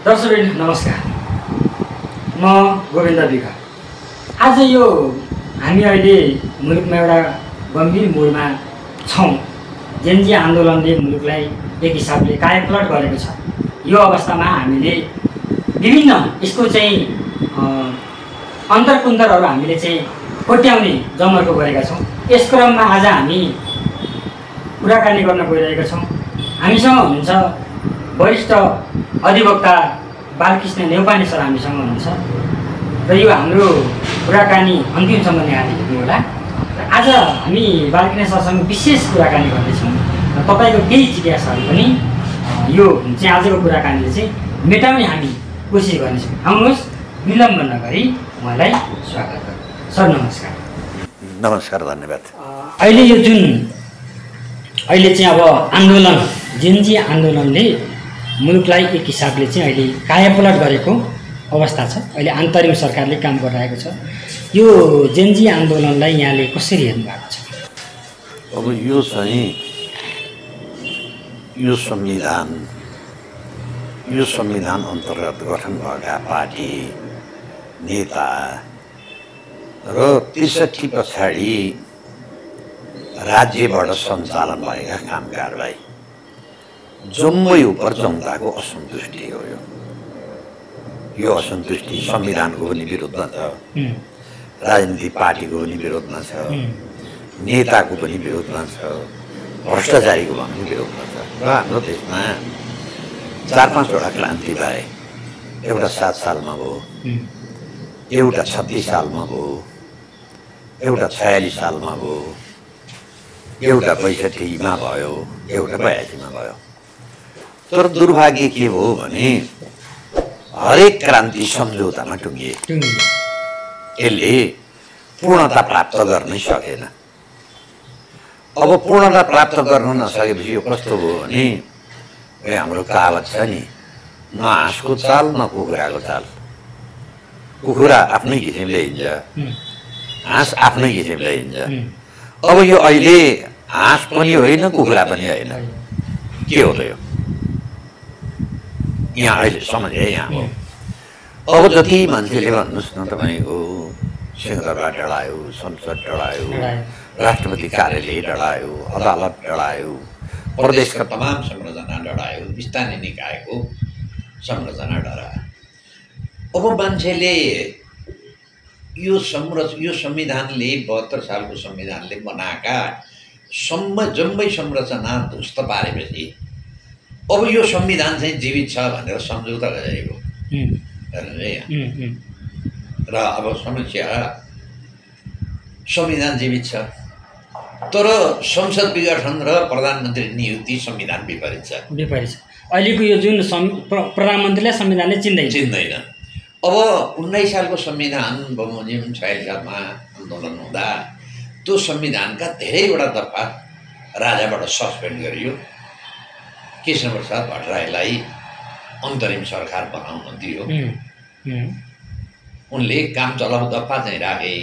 दर्शकवृन्द नमस्कार, म गोविन्द विक। आज यो हामी अहिले मुलुकमा एउटा गम्भीर मोडमा छौँ। जेनजी आन्दोलनले मुलुकलाई एक हिसाबले कायापलट गरेको छ। यो अवस्थामा हामीले विभिन्न यसको चाहिँ अन्तरकुन्तरहरू हामीले चाहिँ कोट्याउने जमर्को गरेका छौँ। यस क्रममा आज हामी कुराकानी गर्न गइरहेका छौँ। हामीसँग हुनुहुन्छ वरिष्ठ अधिवक्ता बालकृष्ण नेउपाने सर हामीसँग हुनुहुन्छ र यो हाम्रो कुराकानी अन्तिमसम्म यहाँले हेर्नुहोला। आज हामी बालकृष्ण सरसँग विशेष कुराकानी गर्दैछौँ र तपाईँको केही जिज्ञासाहरू पनि यो चाहिँ आजको कुराकानीले चाहिँ मेटाउने हामी कोसिस गर्नेछौँ। आउनुहोस्, विलम्ब नगरी उहाँलाई स्वागत गरौँ। सर नमस्कार। नमस्कार, धन्यवाद। अहिले यो जुन अहिले चाहिँ अब आन्दोलन जेनजी आन्दोलनले मुलुकलाई एक हिसाबले चाहिँ अहिले कायापलट गरेको अवस्था छ। अहिले अन्तरिम सरकारले काम गरिरहेको छ। यो जेनजी आन्दोलनलाई यहाँले कसरी हेर्नु भएको छ? अब यो चाहिँ यो संविधान अन्तर्गत गठन भएका पार्टी नेता र ६३ पछाडि राज्यबाट सञ्चालन भएका काम कारबाही जम्मै उपर जनताको असन्तुष्टि हो। यो असन्तुष्टि संविधानको पनि विरुद्धमा छ, राजनीतिक पार्टीको पनि विरोधमा छ, नेताको पनि विरोधमा छ, भ्रष्टाचारीको पनि विरोधमा छ। र हाम्रो देशमा ४-५वटा क्रान्ति भए। एउटा ७ सालमा भयो, एउटा ३६ सालमा भयो, एउटा ४६ सालमा भयो, एउटा ६२मा भयो, एउटा ८२मा भयो। तर दुर्भाग्य के भयो भने हरेक क्रान्ति सम्झौतामा टुङ्गिए। यसले पूर्णता प्राप्त गर्नै सकेन। अब पूर्णता प्राप्त गर्न नसकेपछि यो कस्तो भयो भने हाम्रो कहावत छ नि, न हाँसको चाल न कुखुराको चाल। कुखुरा आफ्नै किसिमले हिँड्छ, हाँस आफ्नै किसिमले हिँड्छ। अब यो अहिले हाँस पनि होइन, कुखुरा पनि होइन, के हो त यो? यहाँ अहिले समझ है यहाँ हो। अब जति मान्छेले भन्नुहोस् न, तपाईँको सिंहदरबार डढायो, संसद डढायो, राष्ट्रपति कार्यालय डढायो, अदालत डढायो, प्रदेशका तमाम संरचना डढायो, स्थानीय निकायको संरचना डढायो। अब मान्छेले यो संविधानले ७२ सालको संविधानले बनाएका जम्मै संरचना ध्वस्त पारेपछि अब यो संविधान चाहिँ जीवित छ भनेर सम्झौता गरेको र अब समस्या संविधान जीवित छ, तर संसद विघटन र प्रधानमन्त्री नियुक्ति संविधान विपरीत छ। अहिलेको यो जुन प्रधानमन्त्रीलाई संविधानले चिन्दैन। अब 19 सालको संविधान बमोजिम 46 सालमा आन्दोलन हुँदा त्यो संविधानका धेरैवटा दफा राजाबाट सस्पेन्ड गरियो। कृष्णप्रसाद भट्टराईलाई अन्तरिम सरकार बनाउन दियो। उनले काम चलाउ दफा चाहिँ राखे।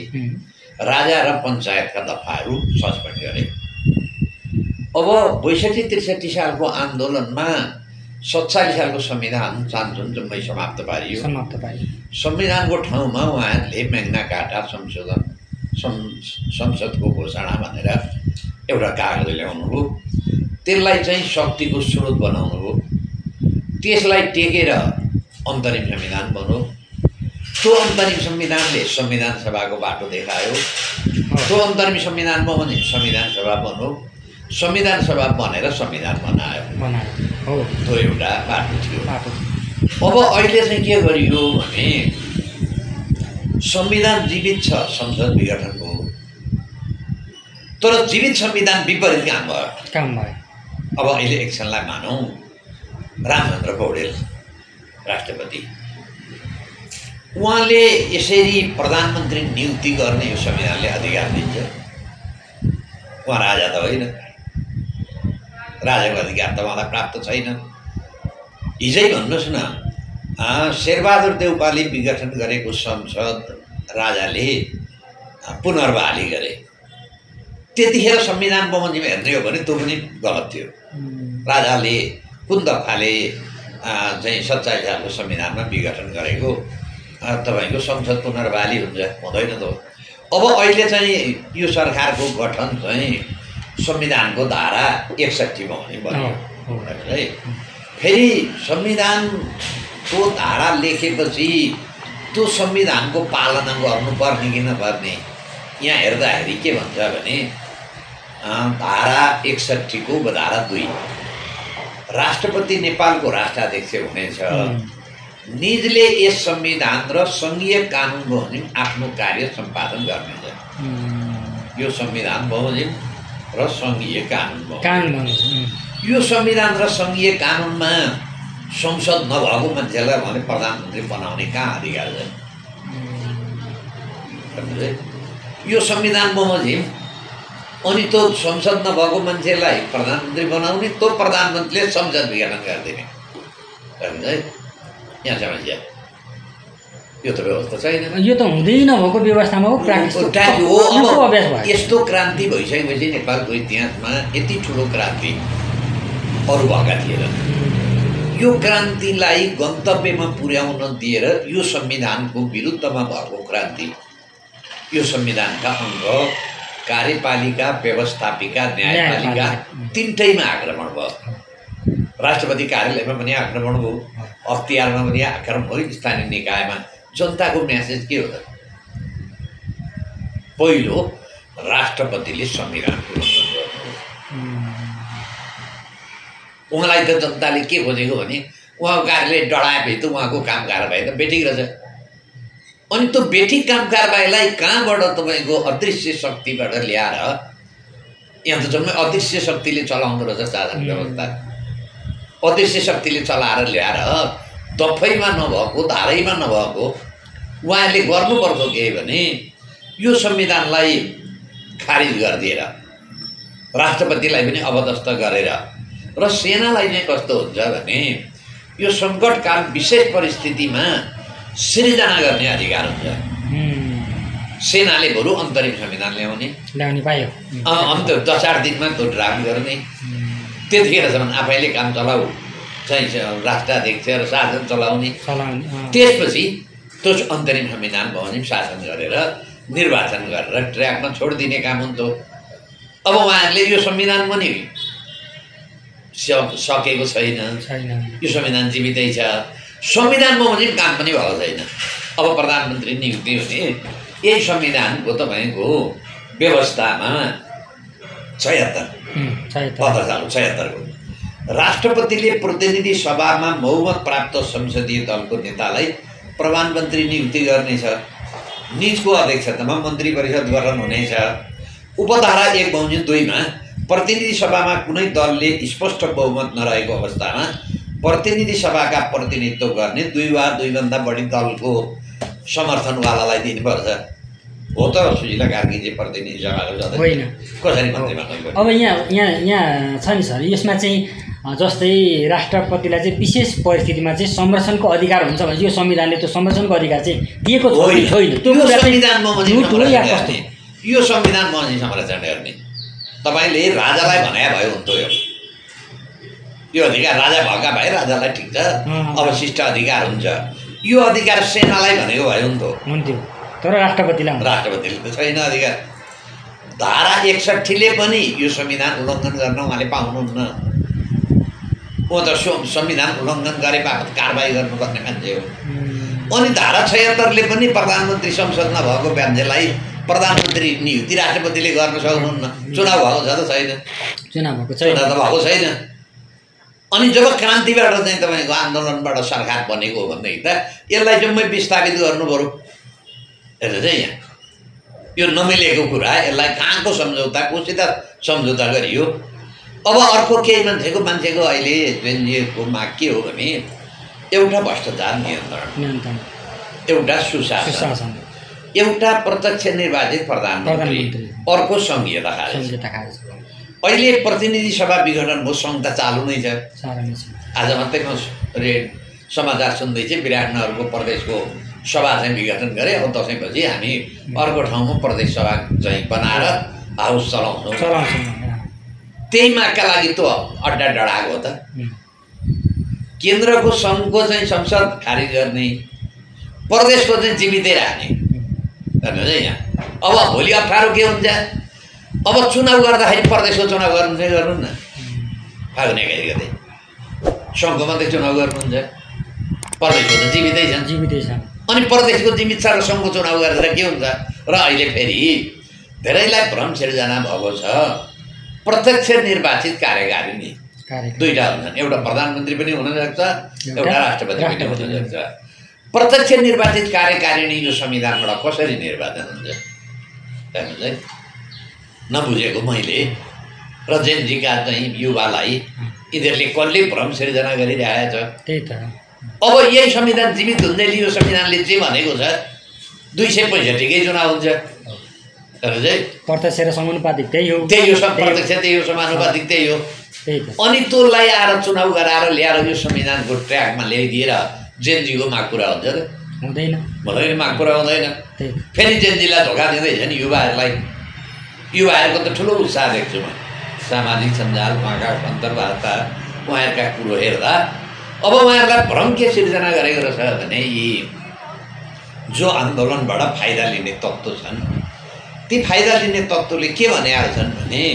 राजा र पञ्चायतका दफाहरू सस्पेन्ड गरे। अब ६२-६३ सालको आन्दोलनमा ४७ सालको संविधान चान्चुन जम्मै समाप्त पारियो। संविधानको ठाउँमा उहाँहरूले मेघना कार्टा संसदको घोषणा भनेर एउटा कागज ल्याउनुभयो। त्यसलाई चाहिँ शक्तिको स्रोत बनाउनु हो। त्यसलाई टेकेर अन्तरिम संविधान बन्यो। त्यो अन्तरिम संविधानले संविधान सभाको बाटो देखायो। त्यो अन्तरिम संविधान बमोजिम संविधान सभा बन्यो। संविधान सभा बनेर संविधान बनायो। त्यो एउटा बाटो थियो। अब अहिले चाहिँ के गरियो भने संविधान जीवित छ, संसद विघटनको, तर जीवित संविधान विपरीत काम भयो। अब अहिले एकछिनलाई मानौँ रामचन्द्र पौडेल राष्ट्रपति, उहाँले यसरी प्रधानमन्त्री नियुक्ति गर्ने यो संविधानले अधिकार दिन्छ। उहाँ राजा त होइन, राजाको अधिकार त उहाँलाई प्राप्त छैन। हिजै भन्नुहोस् न, शेरबहादुर देउपाले विघटन गरेको संसद राजाले पुनर्बहाली गरे। त्यतिखेर संविधान बमोजिम हेर्ने हो भने त्यो पनि गलत थियो। राजाले कुन दफाले चाहिँ 27 सालको संविधानमा विघटन गरेको तपाईँको संसद पुनर्बहाली हुँदैन त। अब अहिले चाहिँ यो सरकारको गठन चाहिँ संविधानको धारा 61 मा हुने बन्यो है। फेरि संविधानको धारा लेखेपछि त्यो संविधानको पालना गर्नुपर्ने कि नपर्ने, यहाँ हेर्दाखेरि के भन्छ भने धारा 61 को धारा 2 राष्ट्रपति नेपालको राष्ट्राध्यक्ष हुनेछ, निजले यस संविधान र सङ्घीय कानुन बमोजिम आफ्नो कार्य सम्पादन गर्नेछ। यो संविधान बमोजिम र सङ्घीय कानुन यो संविधान र सङ्घीय कानुनमा संसद नभएको मान्छेलाई भने प्रधानमन्त्री बनाउने कहाँ अधिकार छ? यो संविधान बमोजिम अनि त्यो संसद नभएको मान्छेलाई प्रधानमन्त्री बनाउने, त्यो प्रधानमन्त्रीले संसद विघटन गरिदिने। यहाँ समस्या यो त व्यवस्था छैन। यो त हुँदै नभएको व्यवस्थामा हो, यस्तो क्रान्ति भइसकेपछि नेपालको इतिहासमा यति ठुलो क्रान्ति अरू भएका थिएन। यो क्रान्तिलाई गन्तव्यमा पुर्याउन दिएर यो संविधानको विरुद्धमा भएको क्रान्ति, यो संविधानका अङ्ग कार्यपालिका, व्यवस्थापिका, न्यायपालिका तीनटैमा आक्रमण भयो। राष्ट्रपति कार्यालयमा पनि आक्रमण भयो, अख्तियारमा पनि आक्रमण भयो, स्थानीय निकायमा। जनताको म्यासेज के हो त? पहिलो, राष्ट्रपतिले संविधानको उल्लङ्घन गर्नु। उहाँलाई त जनताले के खोजेको भने उहाँको कार्यालय डढाएपछि त उहाँको काम कारबाही त बेठिक रहेछ। अनि त्यो बेठिक काम कारबाहीलाई कहाँबाट तपाईँको अदृश्य शक्तिबाट ल्याएर, यहाँ त जम्मै अदृश्य शक्तिले चलाउँदो रहेछ शासन व्यवस्था। अदृश्य शक्तिले चलाएर ल्याएर दफैमा नभएको, धारैमा नभएको उहाँहरूले गर्नुपर्छ के भने यो संविधानलाई खारिज गरिदिएर राष्ट्रपतिलाई पनि अबदस्त गरेर र सेनालाई चाहिँ कस्तो हुन्छ भने यो सङ्कटकाल विशेष परिस्थितिमा सिर्जना गर्ने अधिकार हुन्छ। सेनाले बरु अन्तरिम संविधान ल्याउने पायो, अन्त 10-8 दिनमा त्यो ड्राफ्ट गर्ने। त्यतिखेरसम्म आफैले काम चलाऊ चाहिँ राष्ट्राध्यक्ष र शासन चलाउने। त्यसपछि त्यो अन्तरिम संविधान बमोजिम शासन गरेर निर्वाचन गरेर ट्र्याकमा छोडिदिने काम हुन्थ्यो। अब उहाँहरूले यो संविधान पनि सकेको छैन, यो संविधान जीवितै छ। संविधान बमोजिम काम पनि भएको छैन। अब प्रधानमन्त्री नियुक्ति हुने यही संविधानको तपाईँको व्यवस्थामा 76 को राष्ट्रपतिले प्रतिनिधि सभामा बहुमत प्राप्त संसदीय दलको नेतालाई प्रधानमन्त्री नियुक्ति गर्नेछ। निजको अध्यक्षतामा मन्त्री परिषद गठन हुनेछ। उपधारा 1/2 मा प्रतिनिधि सभामा कुनै दलले स्पष्ट बहुमत नरहेको अवस्थामा प्रतिनिधि सभाका प्रतिनिधित्व गर्ने 2 वा 2 भन्दा बढी दलको समर्थनवालालाई दिनुपर्छ। हो त सुशीला कार्कीजी प्रतिनिधि सभाको सदस्य होइन, कसरी मन्त्री बनाउनु? अब यहाँ छ नि सर, यसमा चाहिँ जस्तै राष्ट्रपतिलाई चाहिँ विशेष परिस्थितिमा चाहिँ संरक्षणको अधिकार हुन्छ भने यो संविधानले त्यो संरक्षणको अधिकार चाहिँ दिएको छैन। त्यो यो संविधान बमोजिम संरक्षण गर्ने तपाईँले राजालाई भने भए हुन्थ्यो। यो अधिकार राजा भएका भए राजालाई ठिक छ, अब शिष्ट अधिकार हुन्छ। यो अधिकार सेनालाई भनेको भए हुन्थ्यो, तर राष्ट्रपतिले त छैन अधिकार। धारा 61 ले पनि यो संविधान उल्लङ्घन गर्न उहाँले पाउनुहुन्न। ऊ त संविधान उल्लङ्घन गरे बापत कारबाही गर्नुपर्ने मान्छे हो। अनि धारा 76 ले पनि प्रधानमन्त्री संसद नभएको मान्छेलाई प्रधानमन्त्री नियुक्ति राष्ट्रपतिले गर्न सक्नुहुन्न। चुनाव भएको छ त छैन? चुनाव त भएको छैन। अनि जब क्रान्तिबाट चाहिँ तपाईँको आन्दोलनबाट सरकार बनेको हो भनेदेखि त यसलाई जम्मै विस्थापित गर्नु पऱ्यो। हेर्नु चाहिँ यहाँ यो नमिलेको कुरा, यसलाई कहाँको सम्झौता, कोसित सम्झौता गरियो। अब अर्को केही मान्छेको अहिले एनजिओको माग के हो भने एउटा भ्रष्टाचार नियन्त्रण, एउटा सुशासन, एउटा प्रत्यक्ष निर्वाचित प्रधानमन्त्री, अर्को सङ्घीयता खारेज। अहिले प्रतिनिधि सभा विघटन भयो, सङ्घ त चालु नै छ। आज मात्रै म समाचार सुन्दै थिएँ, विराटनगरको प्रदेशको सभा चाहिँ विघटन गरे। अब दसैँपछि हामी अर्को ठाउँमा प्रदेश सभा चाहिँ बनाएर हाउस चलाउँछौँ। त्यही मागका लागि त अड्डा डढाएको हो त। केन्द्रको सङ्घको चाहिँ संसद खारिज गर्ने, प्रदेशको चाहिँ जीवितै राख्ने हेर्नुहोस् है। यहाँ अब भोलि अप्ठ्यारो के हुन्छ, अब चुनाव गर्दाखेरि प्रदेशको चुनाव गर्नु चाहिँ गर्नु न, फागुन 21 गते सङ्घको मात्रै चुनाव गर्नुहुन्छ, प्रदेशको त जीवितै छन्। अनि प्रदेशको जीवित छ र सङ्घको चुनाव गरेर के हुन्छ र अहिले फेरि धेरैलाई भ्रम सिर्जना भएको छ। प्रत्यक्ष निर्वाचित कार्यकारिणी दुईटा हुन्छन्, एउटा प्रधानमन्त्री पनि हुनसक्छ, एउटा राष्ट्रपति पनि हुनसक्छ। प्रत्यक्ष निर्वाचित कार्यकारिणी यो संविधानबाट कसरी निर्वाचन हुन्छ हेर्नुहोस् है। नबुझेको मैले र जेनजीका चाहिँ युवालाई यिनीहरूले कसले भ्रम सिर्जना गरिरहेको छ। त्यही त अब यही संविधान जीवित हुँदैले यो संविधानले जे भनेको छ 265कै चुनाव हुन्छ हेर्नुहोस् है। प्रत्यक्ष र समानुपातिक त्यही हो, प्रत्यक्ष त्यही हो, समानुपातिक त्यही हो। अनि त्यसलाई आएर चुनाव गराएर ल्याएर यो संविधानको ट्र्याकमा ल्याइदिएर जेनजीको माग पुरा हुन्छ र हुँदैन, माग पुरा हुँदैन। फेरि जेनजीलाई धोका दिँदैछ नि युवाहरूलाई। युवाहरूको त ठुलो उत्साह देख्छु म, सामाजिक सञ्जाल, उहाँका अन्तर्वार्ता, उहाँहरूका कुरो हेर्दा। अब उहाँहरूलाई भ्रम के सिर्जना गरेको रहेछ भने यी जो आन्दोलनबाट फाइदा लिने तत्त्व छन्, ती फाइदा लिने तत्त्वले के भनेका छन् भने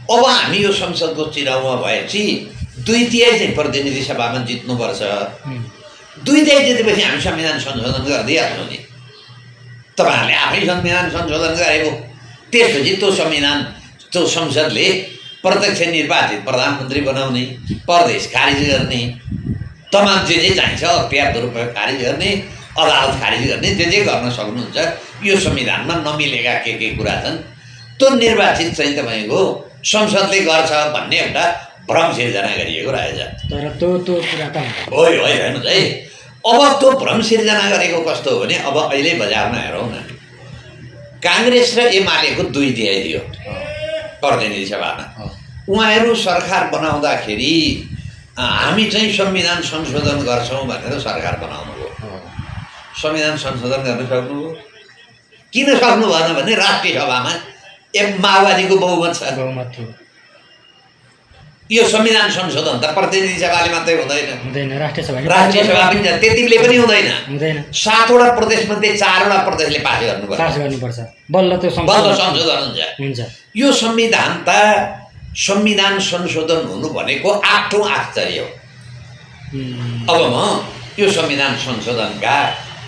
अब हामी यो संसदको चुनावमा भएपछि 2/3 चाहिँ प्रतिनिधि सभामा जित्नुपर्छ। 2/3 जितेपछि हामी संविधान संशोधन गरिदिइहाल्छौँ नि। तपाईँहरूले आफै संविधान संशोधन गरेको, त्यसपछि त्यो संसदले प्रत्यक्ष निर्वाचित प्रधानमन्त्री बनाउने, प्रदेश खारिज गर्ने, तमाम जे चाहिन्छ अख्तियार दुरुपयोग खारिज गर्ने, अदालत खारिज गर्ने, जे गर्न सक्नुहुन्छ। यो संविधानमा नमिलेका के कुरा छन् त्यो निर्वाचित चाहिँ तपाईँको संसदले गर्छ भन्ने एउटा भ्रम सिर्जना गरिएको रहेछ। तर त्यो कुरा त हेर्नुहोस् है। अब त्यो भ्रम सिर्जना गरेको कस्तो हो भने अब अहिले बजारमा हेरौँ न, काङ्ग्रेस र एमालेको 2/3 थियो प्रतिनिधि सभामा। उहाँहरू सरकार बनाउँदाखेरि हामी चाहिँ संविधान संशोधन गर्छौँ भनेर सरकार बनाउनु हो। संविधान संशोधन गर्न सक्नुभयो? किन सक्नु भएन भने राष्ट्रिय सभामा माओवादीको बहुमत छ। यो संविधान संशोधन त प्रतिनिधि सभाले मात्रै हुँदैन, राष्ट्रिय सभा पनि त्यतिले पनि हुँदैन। 7वटा प्रदेशमध्ये 4वटा प्रदेशले पास गर्नुपर्छ, बल्ल त्यो संशोधन हुन्छ। यो संविधान संशोधन हुनु भनेको 8औं आश्चर्य हो। अब म यो संविधान संशोधनका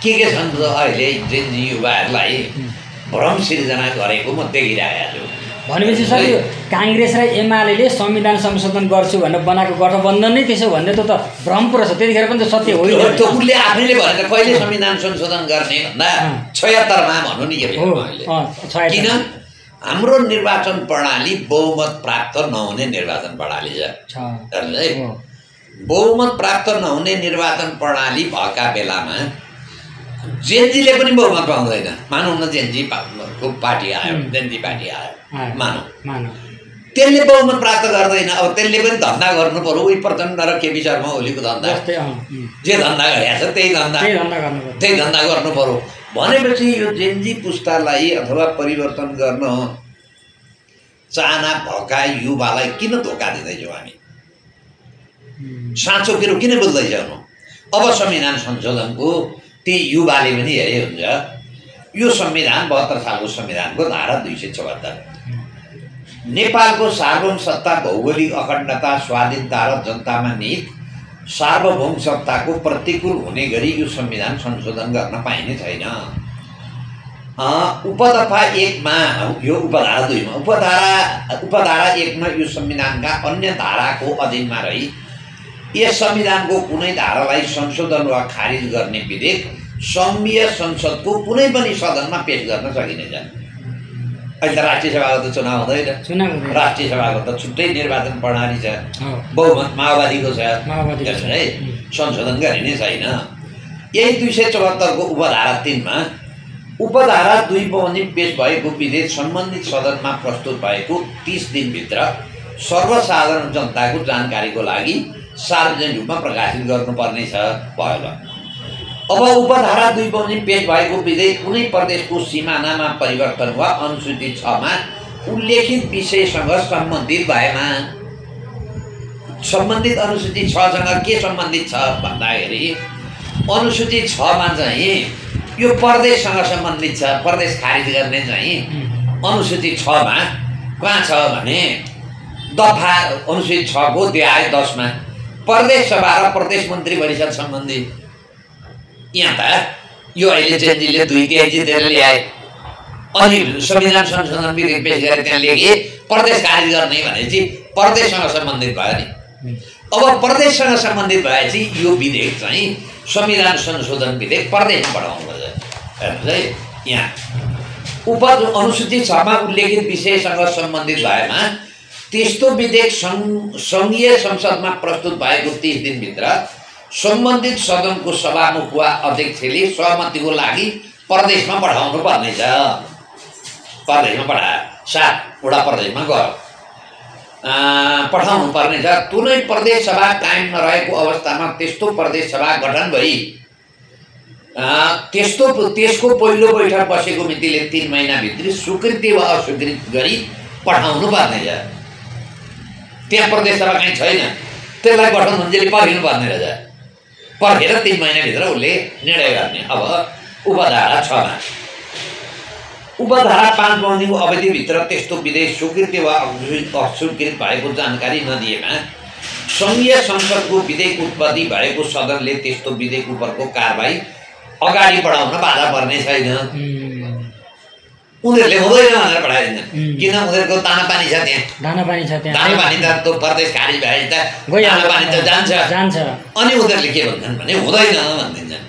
के छन् त अहिले जेनजी युवाहरूलाई भ्रम सिर्जना गरेको म देखिरहेको छु। भनेपछि सर यो काङ्ग्रेस र एमाले संविधान संशोधन गर्छु भनेर बनाएको गठबन्धन नै त्यसो भन्ने त भ्रम पो रहेछ। त्यतिखेर पनि त सत्य होइन। त्यो उसले आफैले भनेर कहिले संविधान संशोधन गर्ने भन्दा 76मा भन्नु नि। किन हाम्रो निर्वाचन प्रणाली बहुमत प्राप्त नहुने निर्वाचन प्रणाली छ। बहुमत प्राप्त नहुने निर्वाचन प्रणाली भएका बेलामा जेनजीले पनि बहुमत पाउँदैन। मानौँ न जेनजीको पार्टी आयो, जेनजी पार्टी आयो मानौँ, त्यसले बहुमत प्राप्त गर्दैन। अब त्यसले पनि धन्दा गर्नु पर्यो। उही प्रचण्ड र केपी शर्मा ओलीको धन्दा, जे धन्दा गरेको छ त्यही धन्दा गर्नु पर्यो। भनेपछि यो जेनजी पुस्तालाई अथवा परिवर्तन गर्न चाहना भएका युवालाई किन धोका दिँदैछौँ हामी? साँचो कुरो किन बोल्दैछौँ? अब संविधान संशोधनको ती युवाले पनि हेरे हुन्छ। यो संविधान 72 सालको संविधानको धारा 274 नेपालको सार्वभौम सत्ता, भौगोलिक अखण्डता, स्वाधीनता र जनतामा निहित सार्वभौम सत्ताको प्रतिकूल हुने गरी यो संविधान संशोधन गर्न पाइने छैन। उपदफा 1मा यो उपधारा 2मा उपधारा 1मा यो संविधानका अन्य धाराको अधीनमा रही यस संविधानको कुनै धारालाई संशोधन वा खारिज गर्ने विधेयक संघीय संसदको कुनै पनि सदनमा पेश गर्न सकिनेछ। अहिले त राष्ट्रिय सभाको त चुनाव हुँदैन, राष्ट्रिय सभाको त छुट्टै निर्वाचन प्रणाली छ, बहुमत माओवादीको छ है, संशोधन गरिने छैन। यही 274 को उपधारा 3मा उपधारा 2 बमोजिम पेश भएको विधेयक सम्बन्धित सदनमा प्रस्तुत भएको 30 दिनभित्र सर्वसाधारण जनताको जानकारीको लागि सार्वजनिक रूपमा प्रकाशित गर्नुपर्ने छ भयो। अब उपधारा 2 बमोजिम पेश भएको विधेयक कुनै प्रदेशको सिमानामा परिवर्तन वा अनुसूची 6मा उल्लेखित विषयसँग सम्बन्धित भएमा सम्बन्धित अनुसूची 6 सँग के सम्बन्धित छ भन्दाखेरि अनुसूची 6 मा चाहिँ यो प्रदेशसँग सम्बन्धित छ। प्रदेश खारिज गर्ने चाहिँ अनुसूची 6 मा कहाँ छ भने दफा अनुसूची 6 को अध्याय 10 मा प्रदेश सभा र प्रदेश मन्त्री परिषद सम्बन्धी। यहाँ त यो अहिले जेनजीले 2/3 जितेर ल्याए अनि संविधान संशोधन विधेयक पेश गरेर त्यहाँ लेखे प्रदेश खारिज गर्ने भनेपछि प्रदेशसँग सम्बन्धित भयो नि। अब प्रदेशसँग सम्बन्धित भएपछि यो विधेयक चाहिँ संविधान संशोधन विधेयक प्रदेशमा पठाउनु पर्छ। हेर्नुहोस् है, यहाँ अनुसूची 6 मा उल्लेखित विषयसँग सम्बन्धित भएमा त्यस्तो विधेयक सङ्घीय संसदमा प्रस्तुत भएको 30 दिनभित्र सम्बन्धित सदनको सभामुख वा अध्यक्षले सहमतिको लागि प्रदेशमा पठाउनु पर्नेछ। प्रदेशमा पठाए 7 वटा प्रदेशमा गयो पठाउनु पर्नेछ। कुनै प्रदेश सभा कायम नरहेको अवस्थामा त्यस्तो प्रदेश सभा गठन गरी त्यसको पहिलो बैठक बसेको मितिले 3 महिनाभित्र स्वीकृति वा अस्वीकृत गरी पठाउनु पर्नेछ। त्यहाँ प्रदेश सभा कहीँ छैन, त्यसलाई गठन हुन्जेली पर्खिनु पर्ने रहेछ। पर्खेर 3 महिनाभित्र उसले निर्णय गर्ने। अब उपधारा 6 मा उपधारा 5 बन्दीको अवधिभित्र त्यस्तो विधेयक स्वीकृति वा अस्वीकृत भएको जानकारी नदिएमा सङ्घीय संसदको विधेयक उत्पत्ति भएको सदनले त्यस्तो विधेयक उपरको कारबाही अगाडि बढाउन बाधा पर्ने छैन। उनीहरूले हुँदैन भनेर पठाइदिन्छ, किन उनीहरूको दानापानी छ त्यहाँ। दानापानी त त्यो प्रदेश खारिज भए त दानापानी त जान्छ। अनि उनीहरूले के भन्छन् भने हुँदैन भनिदिन्छन्।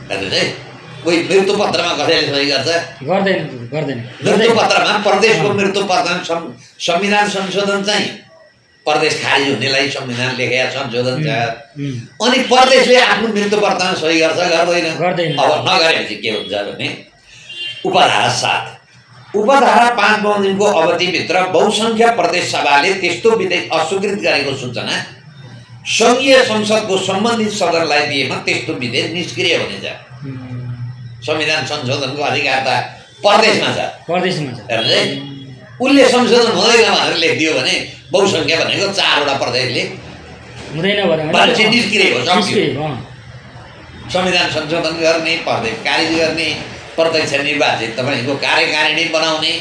हेर्नुहोस् है, कोही मृत्यु पत्रमा कसैले सही गर्दैन। मृत्यु पत्रमा प्रदेशको मृत्यु पत्रमा संविधान संशोधन चाहिँ प्रदेश खारिज हुनेलाई संविधान लेखेका संशोधन छ। अनि प्रदेशले आफ्नो मृत्यु पत्रमा सही गर्दैन। अब नगरेपछि के हुन्छ भने उपधारा 7 उपधारा 5 बन्दिनको अवधिभित्र बहुसङ्ख्य प्रदेश सभाले त्यस्तो विधेयक अस्वीकृत गरेको सूचना सङ्घीय संसदको सम्बन्धित सदनलाई दिएमा त्यस्तो विधेयक निष्क्रिय हुनेछ। संविधान संशोधनको अधिकार त प्रदेशमा छ। हेर्नुहोस् है, उसले संशोधन हुँदैन भनेर लेखिदियो भने बहुसङ्ख्या भनेको 4 वटा प्रदेशले भनेपछि निष्क्रिय हो, सक्यो। संविधान संशोधन गर्ने, प्रदेश खारिज गर्ने, प्रत्यक्ष निर्वाचित तपाईँको कार्यकारिणी बनाउने,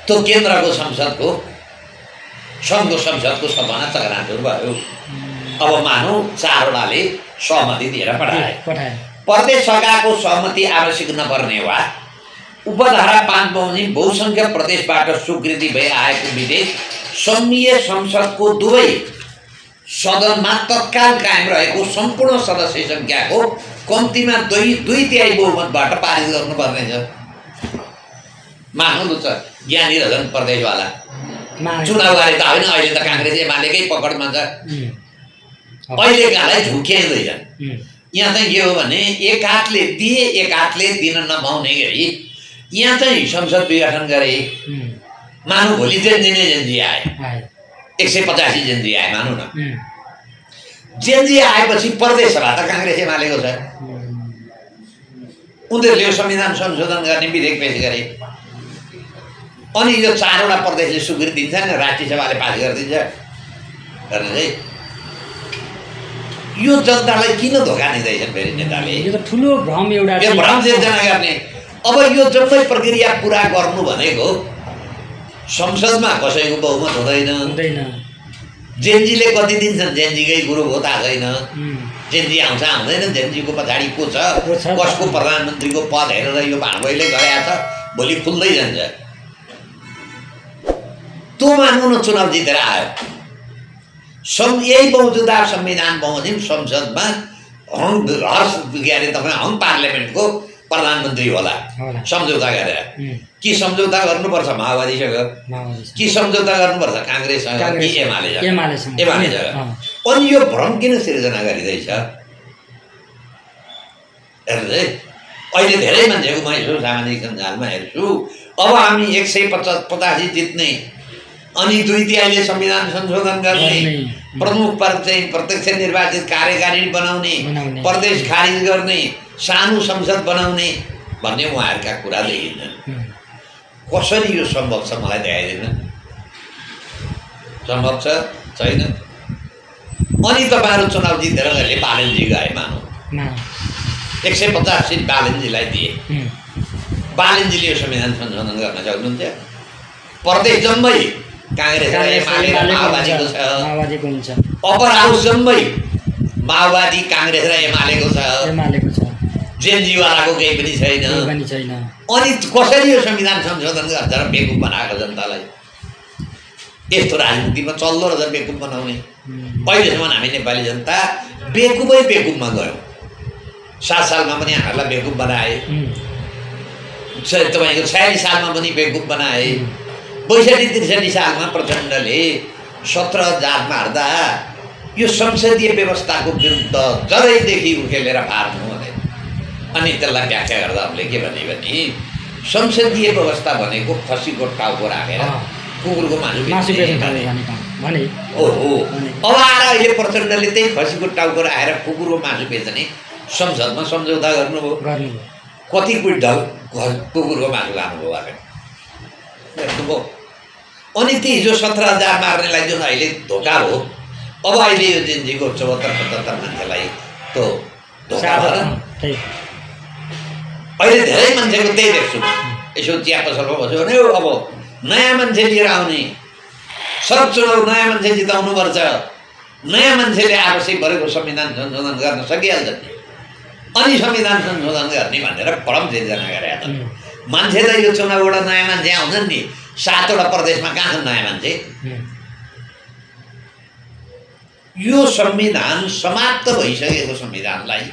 त्यो केन्द्रको संसदको सङ्घको संसदको सभामा चकराचुर भयो। अब मानौ 4 वटाले सहमति दिएर पठाए। प्रदेश सभाको सहमति आवश्यक नपर्ने वा उपधारा 5 बमोजिम बहुसङ्ख्य प्रदेशबाट स्वीकृति भई आएको विधेयक सङ्घीय संसदको दुवै सदनमा तत्काल कायम रहेको सम्पूर्ण सदस्य सङ्ख्याको कम्तीमा 2/3 बहुमतबाट पारित गर्नुपर्नेछ। मान्नु छ ज्ञानी रहन् प्रदेशवाला, चुनाव गरे त होइन, अहिले त काङ्ग्रेस एमालेकै पकडमा छ। अहिलेकालाई झुक्याइँदैछन्। यहाँ चाहिँ के हो भने एक हातले दिए एक हातले दिन नपाउने गरी यहाँ चाहिँ संसद विघटन गरे। मानौ भोलि जेनजी आए, 185 जेनजी आए मानौ न। जेनजी आएपछि प्रदेश सभा त काङ्ग्रेस एमालेको छ। उनीहरूले संविधान संशोधन गर्ने विधेयक पेश गरे। अनि यो 4 वटा प्रदेशले स्वीकृति दिन्छ नि, राष्ट्रिय सभाले पास गरिदिन्छ। हेर्नुहोस् है, यो जनतालाई किन धोका दिँदैछन् फेरि नेताले? यो त ठुलो भ्रम एउटा यो भ्रम सिर्जना गर्ने। अब यो जम्मै प्रक्रिया पुरा गर्नु भनेको संसदमा कसैको बहुमत हुँदैन। जेनजीले कति दिन्छन्, जेनजीकै गुरु हो थाहा छैन। जेनजी आउँछ आउँदैन, जेनजीको पछाडि को छ, कसको प्रधानमन्त्रीको पद हेरेर यो भाँडोले गरेका छ, भोलि खुल्दै जान्छ। त्यो मान्नु न, चुनाव जितेर आयो। यही मौजुदा संविधान बमोजिम संसदमा हर्ष गरे तपाईँ हम पार्लियामेन्टको प्रधानमन्त्री होला सम्झौता गरेर। कि सम्झौता गर्नुपर्छ माओवादीसँग, कि सम्झौता गर्नुपर्छ काङ्ग्रेससँग, कि एमालेसँग। अनि यो भ्रम किन सिर्जना गरिँदैछ? हेर्नुहोस् है, अहिले धेरै मान्छेको म यसो सामाजिक सञ्जालमा हेर्छु, अब हामी 185 जित्ने, अनि 2/3 संविधान संशोधन गर्ने, प्रमुख पद चाहिँ प्रत्यक्ष निर्वाचित कार्यकारिणी बनाउने, प्रदेश खारिज गर्ने, सानो संसद बनाउने भन्ने उहाँहरूका कुरा देखिन्छन्। कसरी यो सम्भव छ मलाई देखाइदिनु। सम्भव छ? छैन। अनि तपाईँहरू चुनाव जितेर कहिले बालनजी गए मानौ 150 सिट बालनजीलाई दिए, बालनजीले यो संविधान संशोधन गर्न सक्नुहुन्थ्यो? प्रदेश जम्मै काङ्ग्रेस र एमाले माओवादीको छ, अप्पर हाउस जम्मै माओवादी काङ्ग्रेस र एमालेको छ, जेएनजीवालाको केही पनि छैन। अनि कसरी यो संविधान संशोधन गर्छ र बेकुफ बनाएको जनतालाई? यस्तो राजनीतिमा चल्दो रहेछ बेकुफ बनाउने। अहिलेसम्म हामी नेपाली जनता बेकुफै बेकुफमा गयौँ। 7 सालमा पनि हामीहरूलाई बेकुफ बनाए, तपाईँको 46 सालमा पनि बेकुफ बनाए, 62-63 सालमा प्रचण्डले 17,000 मार्दा यो संसदीय व्यवस्थाको विरुद्ध जरैदेखि उखेलेर पार्नु भने, अनि त्यसलाई व्याख्या गर्दा उनले के भने संसदीय व्यवस्था भनेको खसीको टाउको राखेर कुकुरको मासु भने ओहो। अब आएर अहिले प्रचण्डले त्यही खसीको टाउको राखेर कुकुरको मासु बेच्ने संसदमा सम्झौता गर्नुभयो। कति क्विन्टल कुकुरको मासु लानुभयो हेर्नुभयो। अनि ती हिजो 17,000 मार्नेलाई जुन अहिले धोका हो, अब अहिले यो जेएनजीको 74-75 मान्छेलाई त्यो धोका भयो। अहिले धेरै मान्छेको त्यही देख्छु। यसो चिया पसलमा बस्यो भने अब नयाँ मान्छे लिएर आउने, सडक चुनाव नयाँ मान्छे जिताउनुपर्छ, नयाँ मान्छेले आवश्यक परेको संविधान संशोधन गर्न सकिहाल्छ नि, अनि संविधान संशोधन गर्ने भनेर परम सिर्जना गरेका छन्। मान्छे त यो चुनावबाट नयाँ मान्छे आउँछन् नि, 7वटा प्रदेशमा कहाँ छन् नयाँ मान्छे? यो संविधान समाप्त भइसकेको संविधानलाई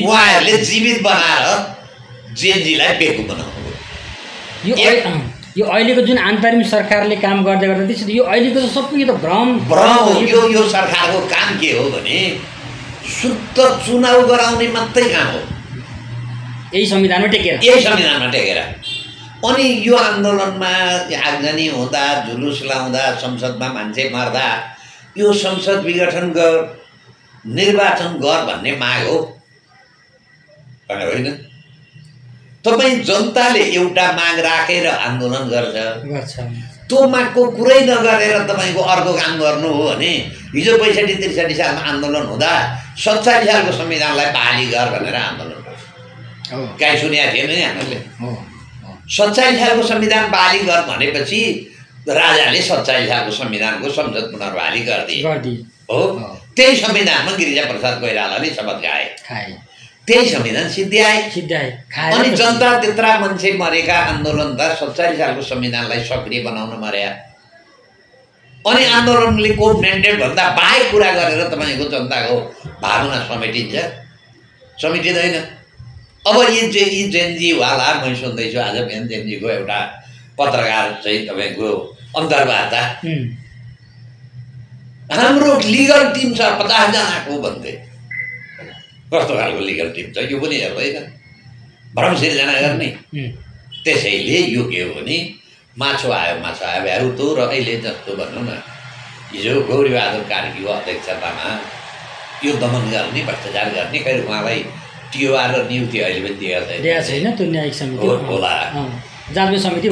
उहाँहरूले जीवित बनाएर जेएनजीलाई बेकुफ बनाउनु। यो अहिलेको जुन अन्तरिम सरकारले काम गर्दै गर्दा त्यसरी यो अहिलेको सबै यो त भ्रम हो। यो सरकारको काम के हो भने शुद्ध चुनाव गराउने मात्रै काम हो, यही संविधानमा टेकेर। अनि यो आन्दोलनमा आगजनी हुँदा, जुलुस लाउँदा, संसदमा मान्छे मार्दा यो संसद विघटन गर, निर्वाचन गर भन्ने माग हो होइन? तपाईँ जनताले एउटा माग राखेर आन्दोलन गर्छ, त्यो मागको कुरै नगरेर तपाईँको अर्को काम गर्नु हो भने हिजो 62-63 सालमा आन्दोलन हुँदा 47 सालको संविधानलाई बहाली गर भनेर आन्दोलन गर्छ। काहीँ सुनेको थिएन नि हामीले? 47 सालको संविधान बहाली गर भनेपछि राजाले 47 सालको संविधानको संसद पुनर्बहाली गरिदिए हो। त्यही संविधानमा गिरिजाप्रसाद कोइरालाले शपथ खाए, त्यही संविधान सिद्ध्याए। अनि जनता त्यत्रा मान्छे मरेका आन्दोलनदार 47 सालको संविधानलाई सक्रिय बनाउन मर्या। अनि आन्दोलनले कोर्ट म्यान्डेट भन्दा बाहेक कुरा गरेर तपाईँको जनताको भावना समेटिँदैन। अब यी जेएनजीवाला मैले सुन्दैछु आज बिहान जेएनजीको एउटा पत्रकार चाहिँ तपाईँको अन्तर्वार्ता, हाम्रो लिगल टिम छ 50 जनाको भन्दै। कस्तो खालको लिगल टिम छ यो पनि हेर्दैन, भ्रम सिर्जना गर्ने। त्यसैले यो के हो भने माछो आयो भ्याउ त। र अहिले जस्तो भनौँ न, हिजो गौरीबहादुर कार्कीको अध्यक्षतामा यो दमन गर्ने, भ्रष्टाचार गर्ने, खै उहाँलाई टिओआर र नियुक्ति अहिले पनि दिएको छैन। त्यो न्यायिक समिति होला, जाँचबुझ समिति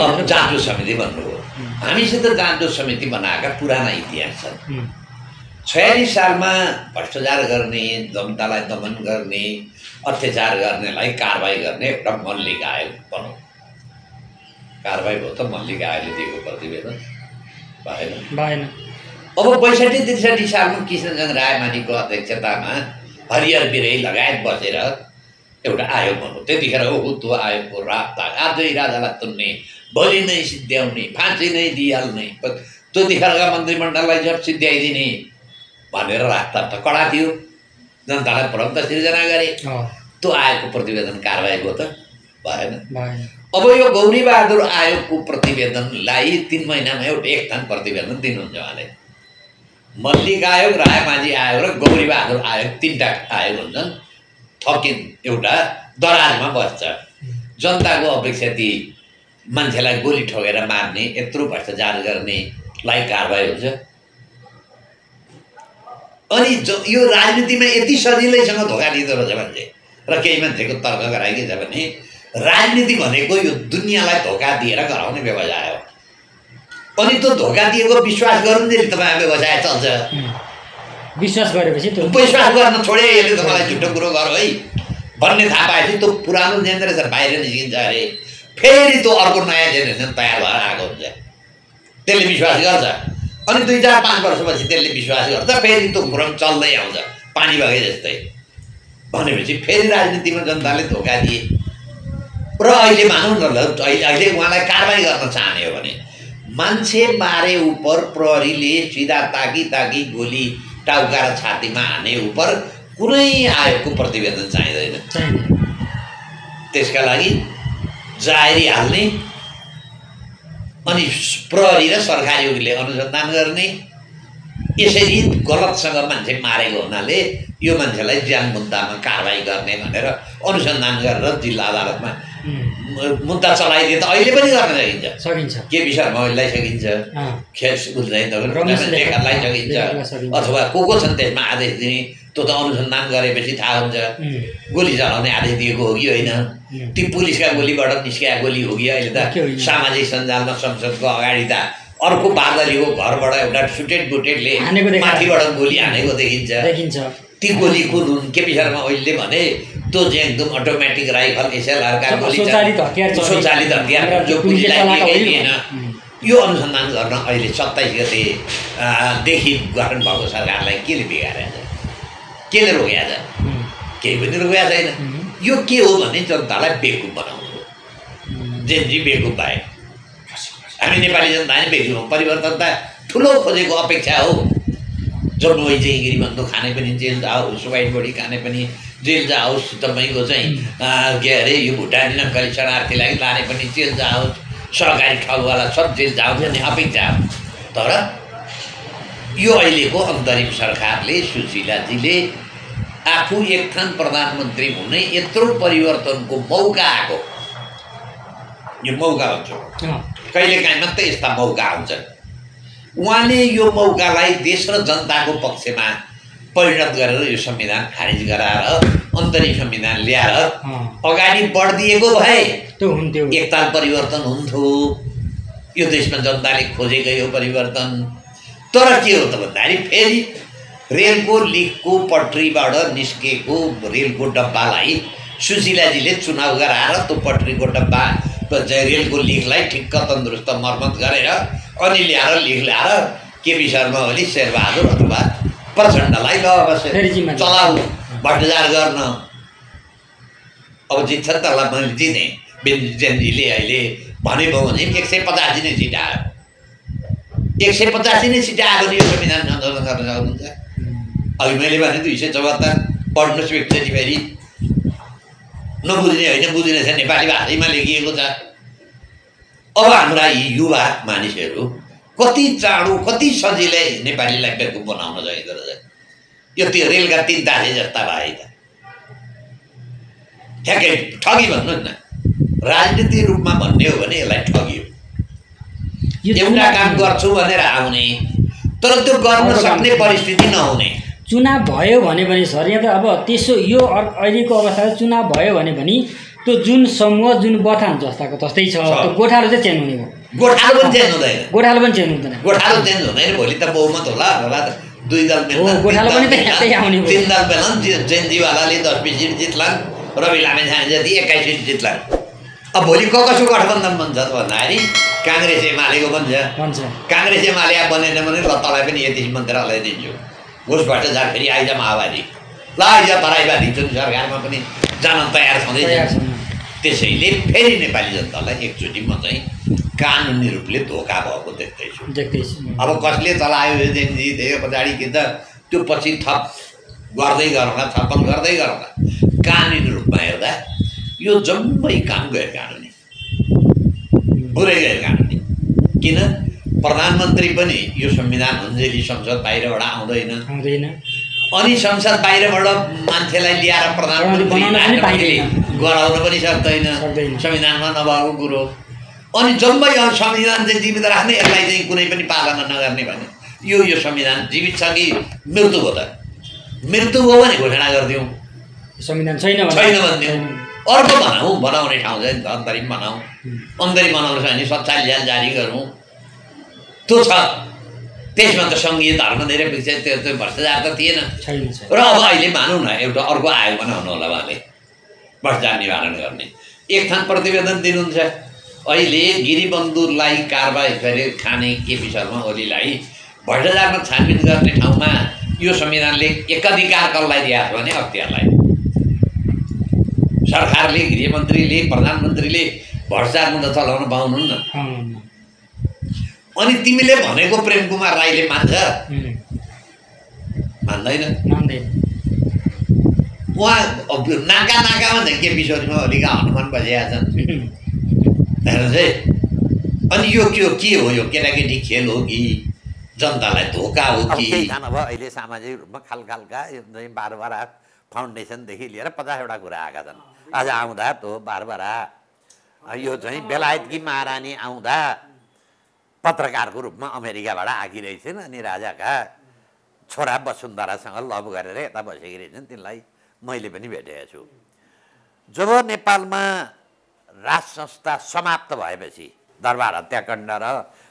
भन्नुभयो। हामीसित जाँचबुझ समिति बनाएका पुराना इतिहास छन्। 46 सालमा भ्रष्टाचार गर्ने, जनतालाई दमन गर्ने, अत्याचार गर्नेलाई कारबाही गर्ने एउटा मल्लिक आयोग बनाऊ। कारबाही भयो त मल्लिक आयोगले दिएको प्रतिवेदन भएन। अब 62-63 सालमा कृष्णचन्द्र रायमाझीको अध्यक्षतामा हरिहर बिरही लगायत बसेर एउटा आयोग बनाऊ। त्यतिखेर त्यो आयोगको राप्ता आजै राजालाई तुन्ने, भोलि नै सिद्ध्याउने, फाँसी नै दिइहाल्ने, त्यतिखेरका मन्त्रीमण्डललाई जब सिद्ध्याइदिने भनेर राख्दा त कडा थियो। जनतालाई भ्रम त सिर्जना गरे। त्यो आयोगको प्रतिवेदन कारबाही भयो त भएन। अब यो गौरीबहादुर आयोगको प्रतिवेदनलाई 3 महिनामा एउटा एक थान प्रतिवेदन दिनुहुन्छ उहाँले। मल्लिक आयोग, रायमाझी आयोग र गौरीबहादुर आयोग 3टा आयोग हुन्छन्। थकिन एउटा दराजमा बस्छ। जनताको अपेक्षा ती मान्छेलाई गोली ठोकेर मार्ने, यत्रो भ्रष्टाचार गर्नेलाई कारबाही हुन्छ। अनि यो राजनीतिमा यति सजिलैसँग धोका दिँदो रहेछ मान्छे। र केही मान्छेको तर्क गराएकै छ भने राजनीति भनेको यो दुनियाँलाई धोका दिएर गराउने व्यवसाय हो। अनि त्यो धोका दिएको विश्वास गर्नु नि तपाईँहरूले बसाए चल्छ। विश्वास गरेपछि त्यो विश्वास गर्न छोडे यसले तपाईँलाई झुटो कुरो गर है भन्ने थाहा पाएपछि त्यो पुरानो जेनेरेसन बाहिर निस्किन्छ अरे फेरि त्यो अर्को नयाँ जेनेरेसन तयार भएर आएको हुन्छ त्यसले विश्वास गर्छ अनि 2-4-5 वर्षपछि त्यसले विश्वास गर्छ फेरि त्यो क्रम चल्दै आउँछ पानी बगे जस्तै भनेपछि फेरि राजनीतिमा जनताले धोका दिए र अहिले मानौँ न ल अहिले उहाँलाई कारबाही गर्न चाहने हो भने मान्छे मारे उप प्रहरीले सिधा ताकी गोली टाउका र छातीमा हाने उप कुनै आयोगको प्रतिवेदन चाहिँदैन। त्यसका लागि जाहेरी हाल्ने अनि प्रहरी र सरकारी योगले अनुसन्धान गर्ने यसरी गलतसँग मान्छे मारेको हुनाले यो मान्छेलाई ज्यान मुद्दामा कारबाही गर्ने भनेर अनुसन्धान गरेर जिल्ला अदालतमा मुद्दा चलाइदिए त अहिले पनि गर्न सकिन्छ केपी शर्मा ओलीलाई सकिन्छ शेखरलाई सकिन्छ अथवा को छन् त्यसमा आदेश दिने त्यो त अनुसन्धान गरेपछि थाहा हुन्छ गोली चलाउने आदेश दिएको हो कि होइन ती पुलिसका गोलीबाट निस्केका गोली हो कि अहिले त सामाजिक सञ्जालमा संसदको अगाडि त अर्को बादलीको घरबाट एउटा सुटेड बुटेडले माथिबाट गोली हानेको देखिन्छ ती गोली कुन हुन् केपी शर्मा ओलीले भने त्यो चाहिँ एकदम अटोमेटिक राइफल एसएलआरका गोली स्वचालित हतियार जो पुलिसलाई दिएन यो अनुसन्धान गर्न अहिले 27 गतेदेखि गठन भएको सरकारलाई केले बिगारेछ केले रोकेको छ केही पनि रोकेको छैन। यो के हो भने जनतालाई बेवकुफ बनाउनु जेनजी बेवकुफ भए हामी नेपाली जनताले बेवकुफ परिवर्तन त ठुलो खोजेको अपेक्षा हो। जन्मै चाहिँ गिरीबन्धु खाने पनि जेल जाओस् वाइट बडी खाने पनि जेल जाओस् तपाईँको चाहिँ के अरे यो भुटानी नक्कली शरणार्थीलाई लाने पनि जेल जाओस् सरकारी ठगवाला सब जेल जाओस् भन्ने अपेक्षा हो। तर यो अहिलेको अन्तरिम सरकारले सुशीलाजीले आफू एक थान प्रधानमन्त्री हुने यत्रो परिवर्तनको मौका आएको यो मौका हुन्छ कहिलेकाहीँ मात्रै यस्ता मौका हुन्छन् उहाँले यो मौकालाई देश र जनताको पक्षमा परिणत गरेर यो संविधान खारिज गराएर अन्तरिम संविधान ल्याएर अगाडि बढिदिएको भए त्यो हुन्थ्यो एकताल परिवर्तन हुन्थ्यो यो देशमा जनताले खोजेकै हो परिवर्तन। तर के हो त भन्दाखेरि फेरि रेलको लिकको पटरीबाट निस्केको रेलको डब्बालाई सुशीलाजीले चुनाव गराएर त्यो पटरीको डब्बा रेलको लिकलाई ठिक्क तन्दुरुस्त मर्मत गरेर अनि ल्याएर लिक ल्याएर केपी शर्मा ओली शेरबहादुर अथवा प्रचण्डलाई ल अब चलाऊ भट्टाचार गर्न अब जित्छ नि त ल मैले जितेँ जेनजीले अहिले भनेको भने 185 नै सिट आयो 185 नै सिट आएको नि यो संविधान संशोधन गर्न सक्नुहुन्छ। अघि मैले भने 274 पढ्नुहोस् व्यक्ति फेरि नबुझ्ने होइन बुझ्ने छ नेपाली भाषामा लेखिएको छ। अब हाम्रा यी युवा मानिसहरू कति चाँडो कति सजिलै नेपालीलाई बेवकुफ बनाउन सकेको रहेछ। यो त्यो रेलका 3 दासे जस्ता भए त ठ्याक्कै ठगी भन्नुहोस् न राजनीतिक रूपमा भन्ने हो भने यसलाई ठगी हो। एउटा काम गर्छु भनेर आउने तर त्यो गर्न सक्ने परिस्थिति नहुने चुनाव भयो भने पनि सर यहाँ त अब त्यसो यो अहिलेको अवस्थामा चुनाव भयो भने पनि त्यो जुन समूह जुन बथान जस्ताको तस्तै छ त्यो गोठालो चाहिँ चेन्ज हुने हो। गोठालो पनि चेन्ज हुँदैन गोठालो पनि चेन्ज हुँदैन गोठालो चेन्ज हुँदैन भोलि त बहुमत होला त 2 दल मिल्ला गोठालो पनि त यस्तै आउने 3 दल मिल्छन् जेनजीवालाले 10-20 सीट जित्लान् रवि लामेछाने जति 21 सीट जित्लान्। अब भोलि कसो गठबन्धन बन्छ भन्दाखेरि काङ्ग्रेस एमालेको बन्छ काङ्ग्रेस एमाले बनेन भने ल तँलाई पनि यति मन्त्रालय दिन्छु घुस भ्रष्टाचार फेरि आइज माओवादी ल आइज तराईवादी जुन सरकारमा पनि जान तयार छँदैछ। त्यसैले फेरि नेपाली जनतालाई एकचोटि म चाहिँ कानुनी रूपले धोका भएको देख्दैछु। अब कसले चलायो जेनजी त्यो पछाडि कि त त्यो पछि थप गर्दै गरौँला छलफल गर्दै गरौँला। कानुनी रूपमा हेर्दा यो जम्मै काम गैर कानुनी पुरै गैर कानुनी किन प्रधानमन्त्री पनि यो संविधान हुन्जेली संसद बाहिरबाट आउँदैन अनि संसद बाहिरबाट मान्छेलाई ल्याएर प्रधानमन्त्री गराउन पनि सक्दैन संविधानमा नभएको कुरो। अनि जम्मै संविधान चाहिँ जीवित राख्ने यसलाई चाहिँ कुनै पनि पालना नगर्ने भने यो संविधान जीवित छ कि मृत्यु हो त मृत्यु हो भने घोषणा गरिदिउँ संविधान छैन भनिदिउँ अर्को बनाउने ठाउँ चाहिँ अन्तरिम बनाऊ अन्तरिम बनाउनु छ भने 47 जारी गरौँ त्यो छ। त्यसमा त सङ्घीय धर्मनिरपेक्ष त्यो भ्रष्टाचार त थिएन। र अब अहिले मानौँ न एउटा अर्को आयोग बनाउनु होला उहाँले भ्रष्टाचार निवारण गर्ने। एक थान प्रतिवेदन दिनुहुन्छ। अहिले गिरिबन्धुलाई कारबाही गरेर खाने केपी शर्मा ओलीलाई भ्रष्टाचारमा छानबिन गर्ने ठाउँमा यो संविधानले एकाधिकार कसलाई दिएको छ भने अख्तियारलाई। सरकारले, गृहमन्त्रीले, प्रधानमन्त्रीले भ्रष्टाचार मुद्दा चलाउन पाउनुहुन्न। अनि तिमीले भनेको प्रेम कुमार राईले मान्छ? मान्दैन। उहाँ नाका नाकामा चाहिँ केपी शर्मा ओलीका हनुमान बजिरहेका छन् हेर्नुहोस् है। अनि यो के हो? यो केटाकेटी खेल हो कि जनतालाई धोका हो कि? केही थाहा नभयो। अहिले सामाजिक रूपमा खालखालका बारबारा फाउन्डेसनदेखि लिएर 50वटा कुरा आएका छन्। आज आउँदा त बारबारा यो चाहिँ बेलायतकी महारानी आउँदा पत्रकारको रूपमा अमेरिकाबाट आएकी रहेछन्। अनि राजाका छोरा वसुन्धरासँग लभ गरेर यता बसेकी रहेछन्। तिनलाई मैले पनि भेटेको छु। जब नेपालमा राज संस्था समाप्त भएपछि, दरबार हत्याकाण्ड र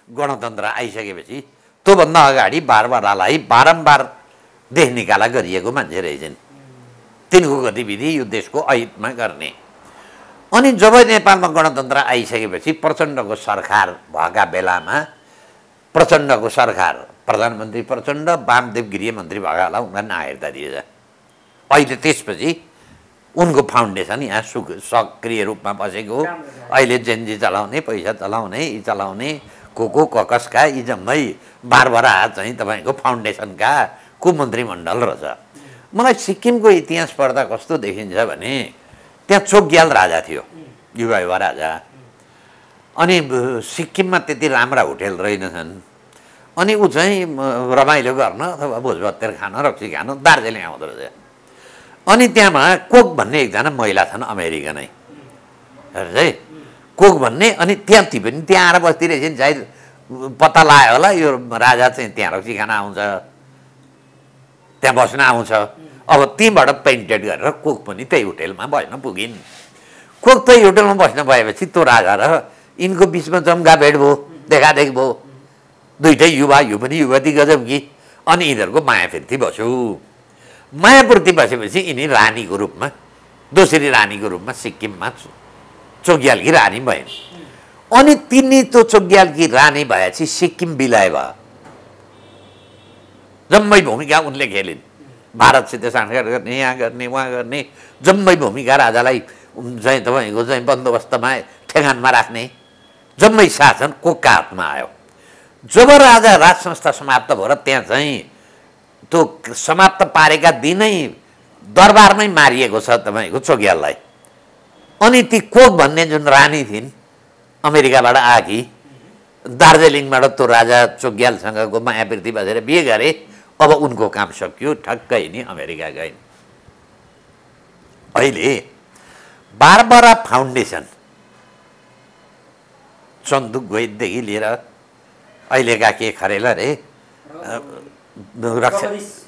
गणतन्त्र आइसकेपछि त्योभन्दा अगाडि बारबारालाई बारम्बार देश निकाला गरिएको मान्छे रहेछन्। तिनको गतिविधि यो देशको अहितमा गर्ने। अनि जब नेपालमा गणतन्त्र आइसकेपछि प्रचण्डको सरकार भएका बेलामा प्रचण्डको सरकार, प्रधानमन्त्री प्रचण्ड, वामदेव गृहमन्त्री भएकालाई उनलाई नागरिकता दिएछ। अहिले त्यसपछि उनको फाउन्डेसन यहाँ सक्रिय रूपमा बसेको। अहिले जेनजी चलाउने, पैसा चलाउने, यी चलाउने को ककसका यी जम्मै बारबारा चाहिँ तपाईँको फाउन्डेसनका कुमन्त्रीमण्डल रहेछ। मलाई सिक्किमको इतिहास पढ्दा कस्तो देखिन्छ भने त्यहाँ चोग्याल राजा थियो, युवा युवा राजा। अनि सिक्किममा त्यति राम्रा होटेल रहेनछन्। अनि ऊ चाहिँ रमाइलो गर्न अथवा भोजभतेर खान, रक्सी खान दार्जिलिङ आउँदो रहेछ। अनि त्यहाँमा कोक भन्ने एकजना महिला छन् अमेरिकनै, हेर्नुहोस् है, कोक भन्ने। अनि त्यहाँ ती पनि त्यहाँ आएर बस्दिरहेछन्। सायद पत्ता लाग्यो होला यो राजा चाहिँ त्यहाँ रक्सी खान आउँछ, त्यहाँ बस्न आउँछ। अब त्यहीँबाट पेन्टेड गरेर कोक पनि त्यही होटेलमा बस्न पुगिन्। कोक त्यही होटेलमा बस्न भएपछि त्यो राजा र यिनको बिचमा जम्गा भेट भयो, देखादेख भयो। दुइटै युवा, यो पनि युवती गजब कि। अनि यिनीहरूको मायापूर्ति बस्यो। मायापूर्ति बसेपछि यिनी रानीको रूपमा, दोस्री रानीको रूपमा सिक्किममा चोग्यालकी रानी भइन्। अनि तिनी त्यो चोग्यालकी रानी भएपछि सिक्किम विलय भयो। जम्मै भूमिका उनले खेलिन्। भारतसित साँठगाँठ गर्ने, यहाँ गर्ने, उहाँ गर्ने, जम्मै भूमिका राजालाई चाहिँ तपाईँको चाहिँ बन्दोबस्तमा ठेगानमा राख्ने जम्मै शासन कोकका हातमा आयो। जब राजा राज संस्था समाप्त भएर त्यहाँ चाहिँ त्यो समाप्त पारेका दिनै दरबारमै मारिएको छ तपाईँको चोग्याललाई। अनि ती कोक भन्ने जुन रानी थिइन् अमेरिकाबाट आएकी, दार्जिलिङबाट त्यो राजा चोग्यालसँगको मायापूर्ति बसेर बिहे गरे। अब उनको काम सकियो, ठक्कै नि अमेरिका गइन्। अहिले बारबारा फाउन्डेसन चन्दु गोइदेखि लिएर अहिलेका के खरेल रे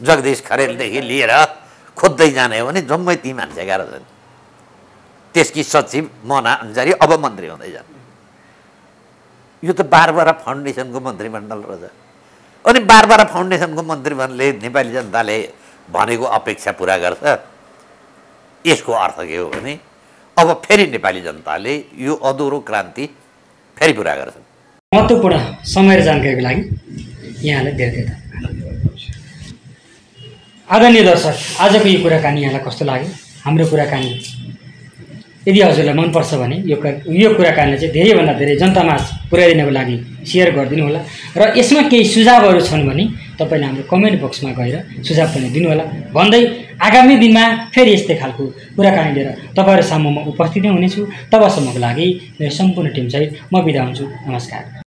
जगदीश खरेलदेखि लिएर खोज्दै जाने हो भने जम्मै ती मान्छेका रहेछन्। त्यसकी सचिव मोना अन्सारी अब मन्त्री हुँदैछन्। यो त बारबारा फाउन्डेसनको मन्त्रीमण्डल रहेछ। अनि बारबारा फाउन्डेसनको मन्त्रीमण्डलले नेपाली जनताले भनेको अपेक्षा पुरा गर्छ। यसको अर्थ के हो भने अब फेरि नेपाली जनताले यो अधुरो क्रान्ति फेरि पुरा गर्छ। महत्त्वपूर्ण समय र जानकारीको लागि यहाँलाई धेरै धेरै आदरणीय दर्शक, आजको यो कुराकानी यहाँलाई कस्तो लाग्यो? हाम्रो कुराकानी यदि हजुरलाई मनपर्छ भने यो कुराकानीलाई चाहिँ धेरैभन्दा धेरै जनतामाझ पुर्याइदिनको लागि सेयर गरिदिनु होला। र यसमा केही सुझावहरू छन् भने तपाईँले हाम्रो कमेन्ट बक्समा गएर सुझाव पनि दिनुहोला भन्दै आगामी दिनमा फेरि यस्तै खालको कुराकानी लिएर तपाईँहरू सामुमा उपस्थित हुनेछु। तबसम्मको लागि मेरो सम्पूर्ण टिमसहित म बिदा हुन्छु। नमस्कार।